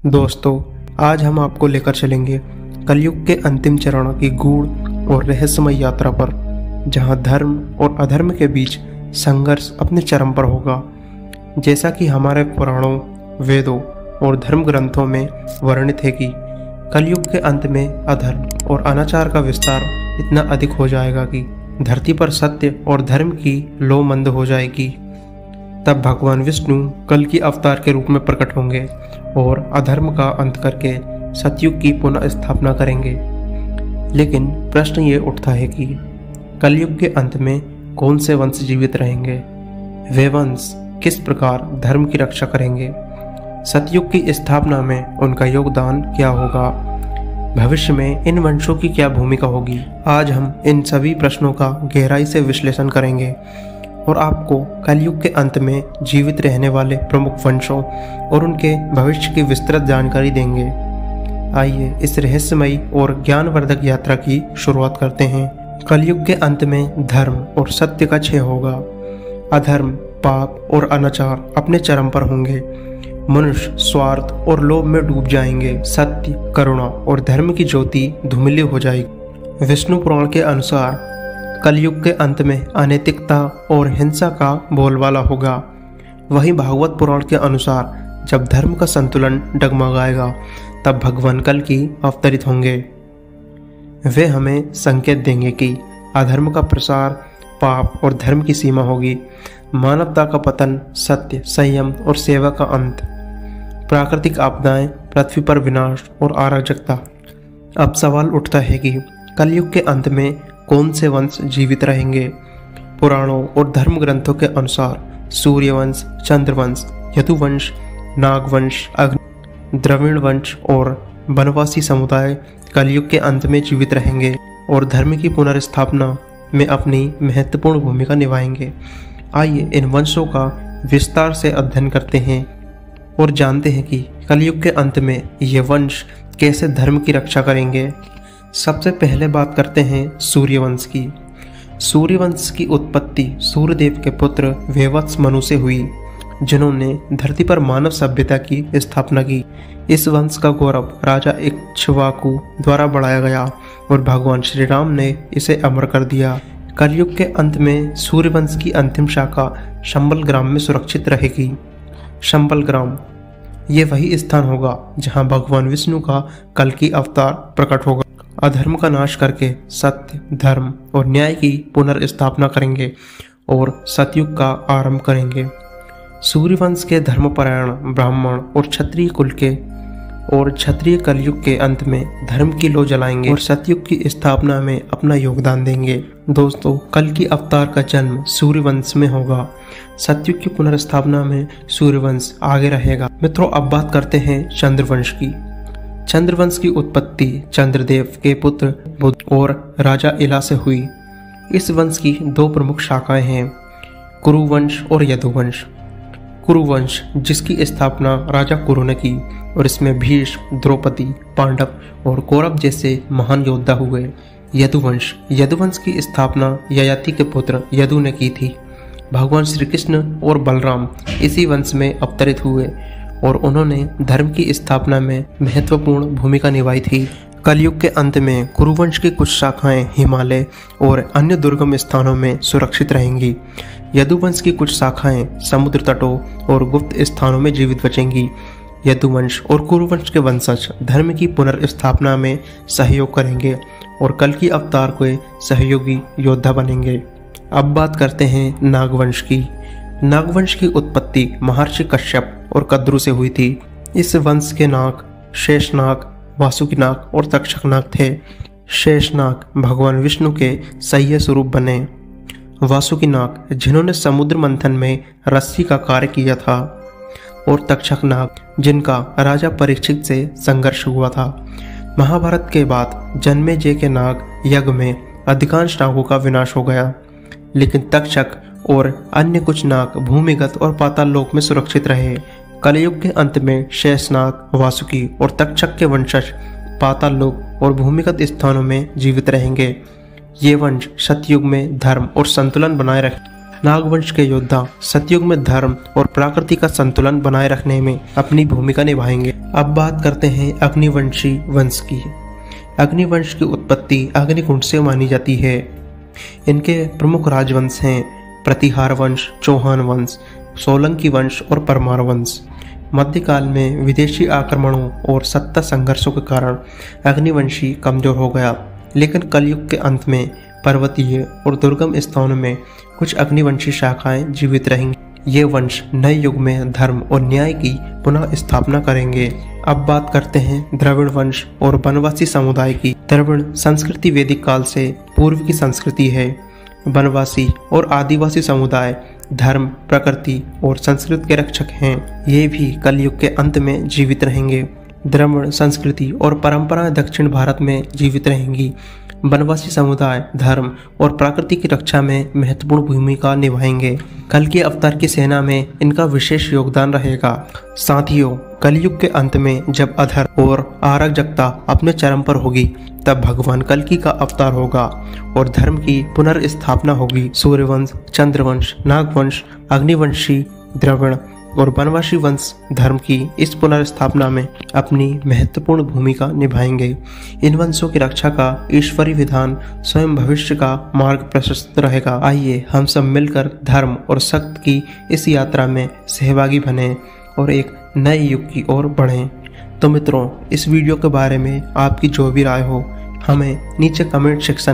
दोस्तों, आज हम आपको लेकर चलेंगे कलयुग के अंतिम चरण की गूढ़ और रहस्यमय यात्रा पर, जहां धर्म और अधर्म के बीच संघर्ष अपने चरम पर होगा। जैसा कि हमारे पुराणों, वेदों और धर्म ग्रंथों में वर्णित है कि कलयुग के अंत में अधर्म और अनाचार का विस्तार इतना अधिक हो जाएगा कि धरती पर सत्य और धर्म की लौ मंद हो जाएगी। तब भगवान विष्णु कल की अवतार के रूप में प्रकट होंगे और अधर्म का अंत करके सतयुग की पुनः स्थापना करेंगे। लेकिन प्रश्न ये उठता है कि कलयुग के अंत में कौन से वंश जीवित रहेंगे? वे वंश किस प्रकार धर्म की रक्षा करेंगे? सतयुग की स्थापना में उनका योगदान क्या होगा? भविष्य में इन वंशों की क्या भूमिका होगी? आज हम इन सभी प्रश्नों का गहराई से विश्लेषण करेंगे और आपको कलयुग के अंत में जीवित रहने वाले प्रमुख वंशों और उनके भविष्य की विस्तृत जानकारी देंगे। आइए इस रहस्यमयी और ज्ञानवर्धक यात्रा की शुरुआत करते हैं। कलयुग के अंत में धर्म और सत्य का क्षय होगा। अधर्म, पाप और अनाचार अपने चरम पर होंगे। मनुष्य स्वार्थ और लोभ में डूब जाएंगे। सत्य, करुणा और धर्म की ज्योति धूमिल हो जाएगी। विष्णु पुराण के अनुसार कलयुग के अंत में अनैतिकता और हिंसा का बोलबाला होगा। वहीं भागवत पुराण के अनुसार जब धर्म का संतुलन डगमगाएगा तब भगवान कल की अवतरित होंगे। वे हमें संकेत देंगे कि अधर्म का प्रसार, पाप और धर्म की सीमा होगी, मानवता का पतन, सत्य, संयम और सेवा का अंत, प्राकृतिक आपदाएं, पृथ्वी पर विनाश और अराजकता। अब सवाल उठता है कि कलयुग के अंत में कौन से वंश जीवित रहेंगे? पुराणों और धर्म ग्रंथों के अनुसार सूर्यवंश, चंद्रवंश, यदुवंश, नागवंश, द्रविड़ वंश और वनवासी समुदाय कलयुग के अंत में जीवित रहेंगे और धर्म की पुनर्स्थापना में अपनी महत्वपूर्ण भूमिका निभाएंगे। आइए इन वंशों का विस्तार से अध्ययन करते हैं और जानते हैं कि कलयुग के अंत में ये वंश कैसे धर्म की रक्षा करेंगे। सबसे पहले बात करते हैं सूर्यवंश की। सूर्यवंश की उत्पत्ति सूर्यदेव के पुत्र वेवत्स मनु से हुई, जिन्होंने धरती पर मानव सभ्यता की स्थापना की। इस वंश का गौरव राजा इक्ष्वाकु द्वारा बढ़ाया गया और भगवान श्री राम ने इसे अमर कर दिया। कलयुग के अंत में सूर्यवंश की अंतिम शाखा शंबल ग्राम में सुरक्षित रहेगी। शंबल ग्राम ये वही स्थान होगा जहां भगवान विष्णु का कल की अवतार प्रकट होगा। अधर्म का नाश करके सत्य, धर्म और न्याय की पुनर्स्थापना करेंगे और सतयुग का आरंभ करेंगे। सूर्यवंश के धर्मपरायण ब्राह्मण और क्षत्रिय कलयुग के अंत में धर्म की लौ जलाएंगे और सतयुग की स्थापना में अपना योगदान देंगे। दोस्तों, कल की अवतार का जन्म सूर्यवंश में होगा। सतयुग की पुनर्स्थापना में सूर्यवंश आगे रहेगा। मित्रों, अब बात करते हैं चंद्रवंश की। चंद्रवंश की उत्पत्ति चंद्रदेव के पुत्र बुध और राजा इला से हुई। इस वंश की दो प्रमुख शाखाएं हैं, कुरुवंश और यदुवंश। कुरुवंश जिसकी स्थापना राजा कुरु ने की और इसमें भीष्म, द्रौपदी, पांडव और कौरव जैसे महान योद्धा हुए। यदुवंश की स्थापना ययाति के पुत्र यदु ने की थी। भगवान श्री कृष्ण और बलराम इसी वंश में अवतरित हुए और उन्होंने धर्म की स्थापना में महत्वपूर्ण भूमिका निभाई थी। कलयुग के अंत में कुरुवंश की कुछ शाखाएं हिमालय और अन्य दुर्गम स्थानों में सुरक्षित रहेंगी। यदुवंश की कुछ शाखाएं समुद्र तटों और गुप्त स्थानों में जीवित बचेंगी। यदुवंश और कुरुवंश के वंशज धर्म की पुनर्स्थापना में सहयोग करेंगे और कल की अवतार के सहयोगी योद्धा बनेंगे। अब बात करते हैं नागवंश की। नागवंश की उत्पत्ति महर्षि कश्यप और कद्रु से हुई थी। इस वंश के नाग शेषनाग, वासुकीनाग और तक्षकनाग थे। शेषनाग भगवान विष्णु के सह्य स्वरूप बने। वासुकीनाग जिन्होंने समुद्र मंथन में रस्सी का कार्य किया था, और तक्षकनाग जिनका राजा परीक्षित से संघर्ष हुआ था। महाभारत के बाद जन्मेजय के नाग यज्ञ में अधिकांश नागों का विनाश हो गया, लेकिन तक्षक और अन्य कुछ नाग भूमिगत और पाताल लोक में सुरक्षित रहे। कलयुग के अंत में शेषनाग, वासुकी और तक्षक के वंशज पाताल लोक और भूमिगत स्थानों में जीवित रहेंगे। ये वंश सतयुग में धर्म और संतुलन बनाए नागवंश के योद्धा सतयुग में धर्म और प्रकृति का संतुलन बनाए रखने में अपनी भूमिका निभाएंगे। अब बात करते हैं अग्निवंशी वंश की। अग्निवंश की उत्पत्ति अग्निकुंड से मानी जाती है। इनके प्रमुख राजवंश हैं प्रतिहार वंश, चौहान वंश, सोलंकी वंश और परमार वंश। मध्यकाल में विदेशी आक्रमणों और सत्ता संघर्षों के कारण अग्निवंशी कमजोर हो गया, लेकिन कलयुग के अंत में पर्वतीय और दुर्गम स्थानों में कुछ अग्निवंशी शाखाएं जीवित रहेंगी। ये वंश नए युग में धर्म और न्याय की पुनः स्थापना करेंगे। अब बात करते हैं द्रविड़ वंश और वनवासी समुदाय की। द्रविड़ संस्कृति वैदिक काल से पूर्व की संस्कृति है। वनवासी और आदिवासी समुदाय धर्म, प्रकृति और संस्कृति के रक्षक हैं। ये भी कलयुग के अंत में जीवित रहेंगे। द्रविड़ संस्कृति और परंपराएं दक्षिण भारत में जीवित रहेंगी। वनवासी समुदाय धर्म और प्रकृति की रक्षा में महत्वपूर्ण भूमिका निभाएंगे। कल के अवतार की सेना में इनका विशेष योगदान रहेगा। साथियों, कलयुग के अंत में जब अधर्म और अराजकता अपने चरम पर होगी, तब भगवान कल्कि का अवतार होगा और धर्म की पुनर्स्थापना होगी। सूर्यवंश, चंद्रवंश, नागवंश, अग्निवंशी, द्रविड़ और वनवासी वंश धर्म की इस पुनर्स्थापना में अपनी महत्वपूर्ण भूमिका निभाएंगे। इन वंशों की रक्षा का ईश्वरीय विधान स्वयं भविष्य का मार्ग प्रशस्त रहेगा। आइए हम सब मिलकर धर्म और सत्य की इस यात्रा में सहभागी बने और एक नए युग की ओर बढ़ें। तो मित्रों, इस वीडियो के बारे में आपकी जो भी राय हो हमें नीचे कमेंट सेक्शन